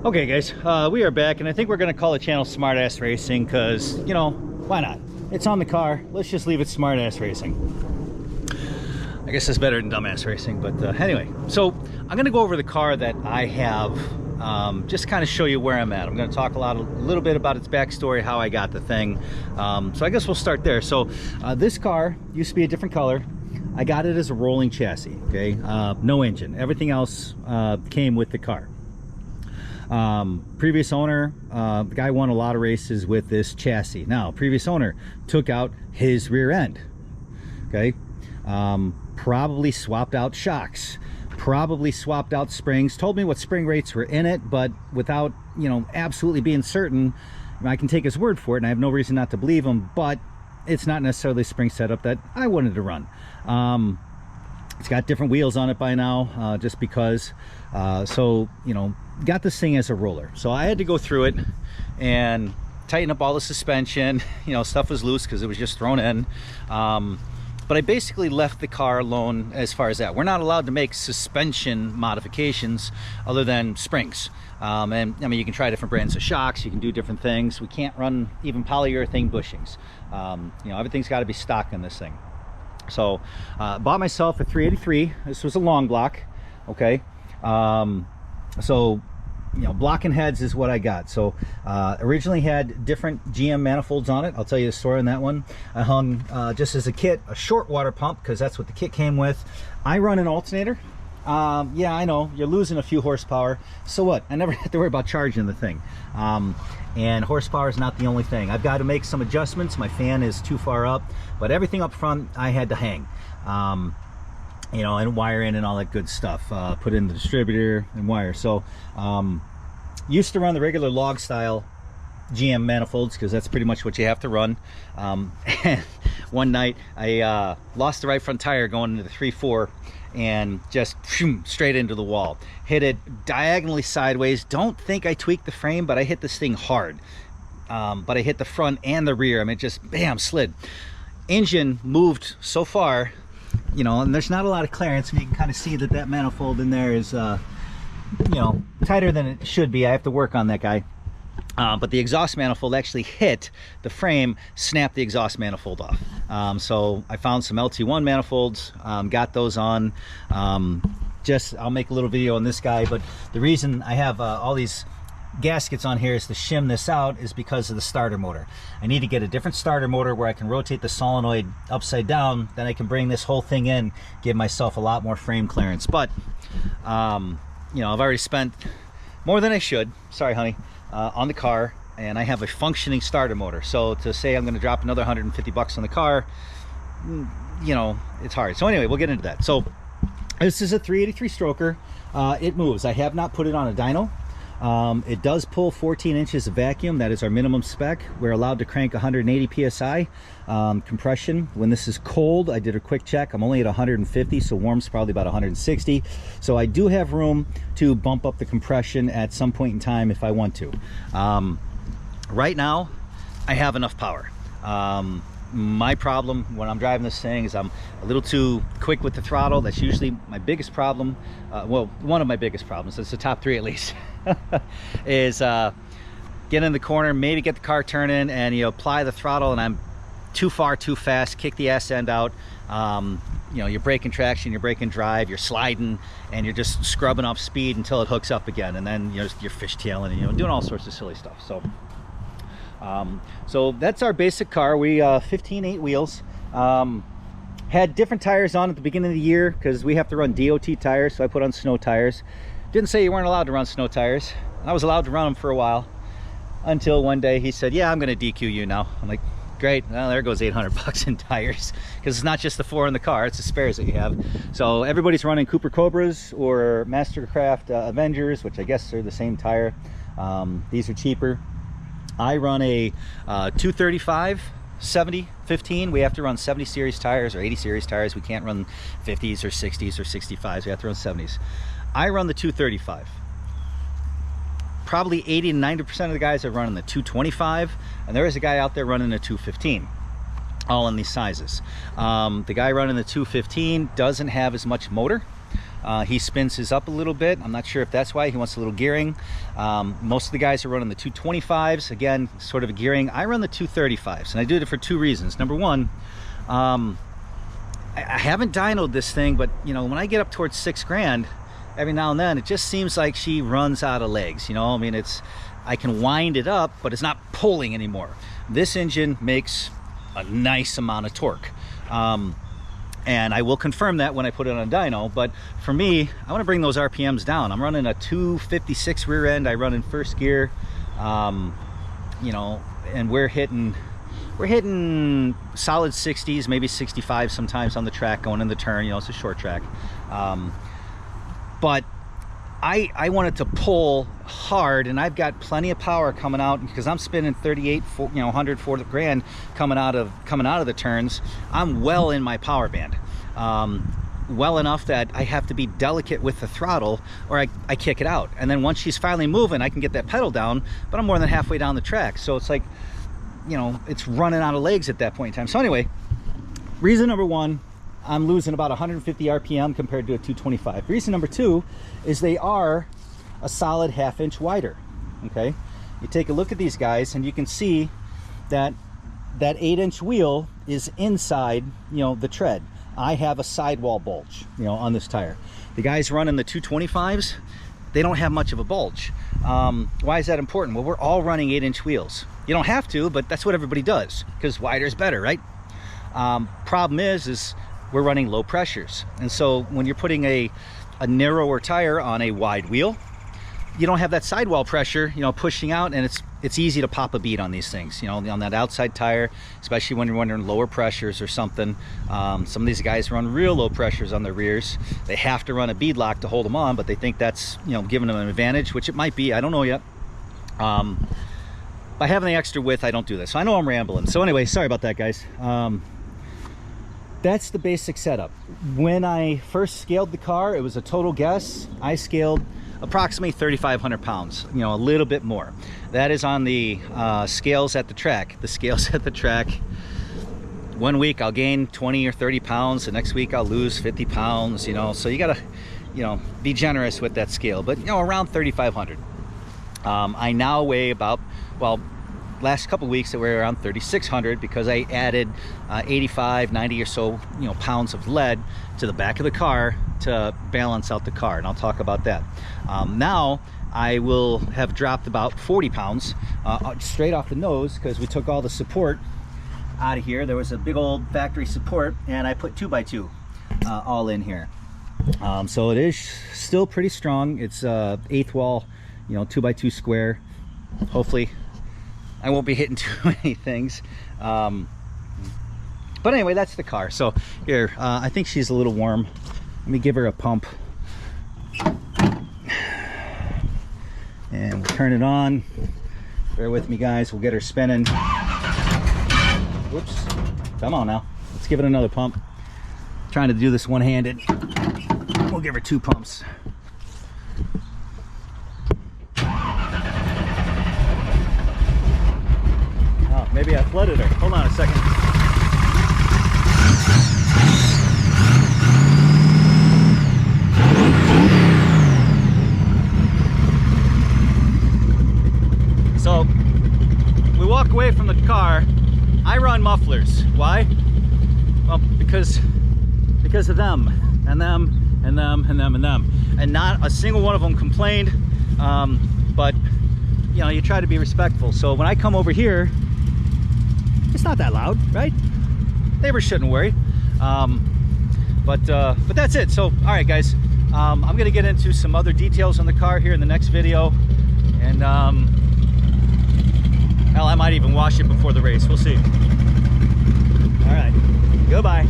Okay guys, we are back, and I think we're going to call the channel Smartass Racing because, you know, why not? It's on the car. Let's just leave it Smartass Racing. I guess it's better than Dumbass Racing, but anyway. So I'm going to go over the car that I have, just kind of show you where I'm at. I'm going to talk a little bit about its backstory, how I got the thing. So I guess we'll start there. So this car used to be a different color. I got it as a rolling chassis, okay? No engine. Everything else came with the car. Previous owner, the guy won a lot of races with this chassis. Now, previous owner took out his rear end, okay? Probably swapped out shocks, probably swapped out springs, told me what spring rates were in it, but without, you know, absolutely being certain. I can take his word for it, and I have no reason not to believe him, but it's not necessarily a spring setup that I wanted to run. It's got different wheels on it by now, just because. So, you know, got this thing as a roller. So I had to go through it and tighten up all the suspension. You know, stuff was loose because it was just thrown in. But I basically left the car alone as far as that. We're not allowed to make suspension modifications other than springs. And I mean, you can try different brands of shocks, you can do different things. We can't run even polyurethane bushings. You know, everything's got to be stock in this thing. So bought myself a 383. This was a long block, okay? So, you know, blocking heads is what I got. So originally had different GM manifolds on it. I'll tell you the story on that one. I hung, just as a kit, a short water pump, because that's what the kit came with. I run an alternator. Yeah, I know you're losing a few horsepower, so what? I never had to worry about charging the thing. And horsepower is not the only thing. I've got to make some adjustments. My fan is too far up, but everything up front I had to hang, you know, and wire in and all that good stuff. Put in the distributor and wire. So used to run the regular log style GM manifolds because that's pretty much what you have to run. And one night I lost the right front tire going into the 3.4 and just straight into the wall. Hit it diagonally sideways. Don't think I tweaked the frame, but I hit this thing hard. But I hit the front and the rear. I mean, it just bam, slid. Engine moved so far, you know, and there's not a lot of clearance, and you can kind of see that that manifold in there is you know, tighter than it should be. I have to work on that guy. But the exhaust manifold actually hit the frame, snapped the exhaust manifold off. So I found some LT1 manifolds, got those on. I'll make a little video on this guy, but the reason I have all these gaskets on here is to shim this out is because of the starter motor. I need to get a different starter motor where I can rotate the solenoid upside down, then I can bring this whole thing in, give myself a lot more frame clearance. But you know, I've already spent more than I should, sorry honey, on the car, and I have a functioning starter motor. So to say I'm going to drop another 150 bucks on the car, you know, it's hard. So anyway, we'll get into that. So this is a 383 stroker. It moves. I have not put it on a dyno. It does pull 14 inches of vacuum. That is our minimum spec. We're allowed to crank 180 psi compression. When this is cold, I did a quick check, I'm only at 150, so warm's probably about 160. So I do have room to bump up the compression at some point in time if I want to. Right now I have enough power. My problem when I'm driving this thing is I'm a little too quick with the throttle. That's usually my biggest problem. Well, one of my biggest problems, it's the top three at least, is get in the corner, maybe get the car turning, and you apply the throttle and I'm too far, too fast, kick the ass end out. You know, you're braking traction, you're braking drive, you're sliding, and you're just scrubbing off speed until it hooks up again, and then you're fishtailing and, you know, doing all sorts of silly stuff. So so that's our basic car. We 15/8 wheels. Had different tires on at the beginning of the year because we have to run DOT tires, so I put on snow tires. Didn't say you weren't allowed to run snow tires. I was allowed to run them for a while until one day he said, yeah, I'm going to DQ you now. I'm like, great. Well, there goes 800 bucks in tires, because it's not just the 4 in the car, it's the spares that you have. So everybody's running Cooper Cobras or Mastercraft Avengers, which I guess are the same tire. These are cheaper. I run a 235 70 15. We have to run 70 series tires or 80 series tires. We can't run 50s or 60s or 65s. We have to run 70s. I run the 235. Probably 80 to 90% of the guys are running the 225, and there is a guy out there running a 215. All in these sizes. The guy running the 215 doesn't have as much motor. He spins his up a little bit. I'm not sure if that's why. He wants a little gearing. Most of the guys are running the 225s. Again, sort of a gearing. I run the 235s, and I do it for two reasons. Number one, I haven't dynoed this thing, but you know, when I get up towards $6 grand, every now and then it just seems like she runs out of legs. You know, I mean, I can wind it up, but it's not pulling anymore. This engine makes a nice amount of torque. And I will confirm that when I put it on a dyno, but for me, I want to bring those RPMs down. I'm running a 256 rear end. I run in first gear, you know, and we're hitting solid 60s, maybe 65 sometimes on the track going in the turn. You know, it's a short track. But I wanted to pull hard, and I've got plenty of power coming out because I'm spinning 38, 140 grand coming out of the turns. I'm well in my power band, well enough that I have to be delicate with the throttle, or I kick it out. And then once she's finally moving, I can get that pedal down, but I'm more than halfway down the track. So it's like, you know, it's running out of legs at that point in time. So anyway, reason number one, I'm losing about 150 RPM compared to a 225. Reason number two is they are a solid ½ inch wider. Okay, you take a look at these guys and you can see that that 8-inch wheel is inside, you know, the tread. I have a sidewall bulge, you know, on this tire. The guys running the 225s, they don't have much of a bulge. Why is that important? Well, we're all running 8-inch wheels. You don't have to, but that's what everybody does because wider is better, right? Problem is we're running low pressures, and so when you're putting a narrower tire on a wide wheel, you don't have that sidewall pressure, you know, pushing out, and it's easy to pop a bead on these things, you know, on that outside tire, especially when you're running lower pressures or something. Some of these guys run real low pressures on their rears. They have to run a bead lock to hold them on, but they think that's, you know, giving them an advantage, which it might be. I don't know yet. By having the extra width, I don't do this. So I know I'm rambling. So anyway, sorry about that, guys. That's the basic setup. When I first scaled the car, it was a total guess. I scaled approximately 3,500 pounds, you know, a little bit more. That is on the scales at the track. The scales at the track, one week I'll gain 20 or 30 pounds, the next week I'll lose 50 pounds, you know, so you gotta, you know, be generous with that scale, but you know, around 3,500. I now weigh about, well, last couple weeks that were around 3,600 because I added 85, 90 or so, you know, pounds of lead to the back of the car to balance out the car, and I'll talk about that. Now I will have dropped about 40 pounds straight off the nose because we took all the support out of here. There was a big old factory support, and I put 2x2 all in here. So it is still pretty strong. It's 8th wall, you know, 2x2 square. Hopefully I won't be hitting too many things, but anyway, that's the car. So here, I think she's a little warm. Let me give her a pump, and we'll turn it on. Bear with me, guys. We'll get her spinning. Whoops, come on now, let's give it another pump. I'm trying to do this one-handed. We'll give her 2 pumps. Maybe I flooded her. Hold on a second. So we walk away from the car. I run mufflers. Why? Well, because of them and them and them and them and them, and not a single one of them complained. But you know, you try to be respectful. So when I come over here, it's not that loud, right? Neighbors shouldn't worry. But that's it. So, all right, guys, I'm gonna get into some other details on the car here in the next video, and hell, I might even wash it before the race. We'll see. All right, goodbye.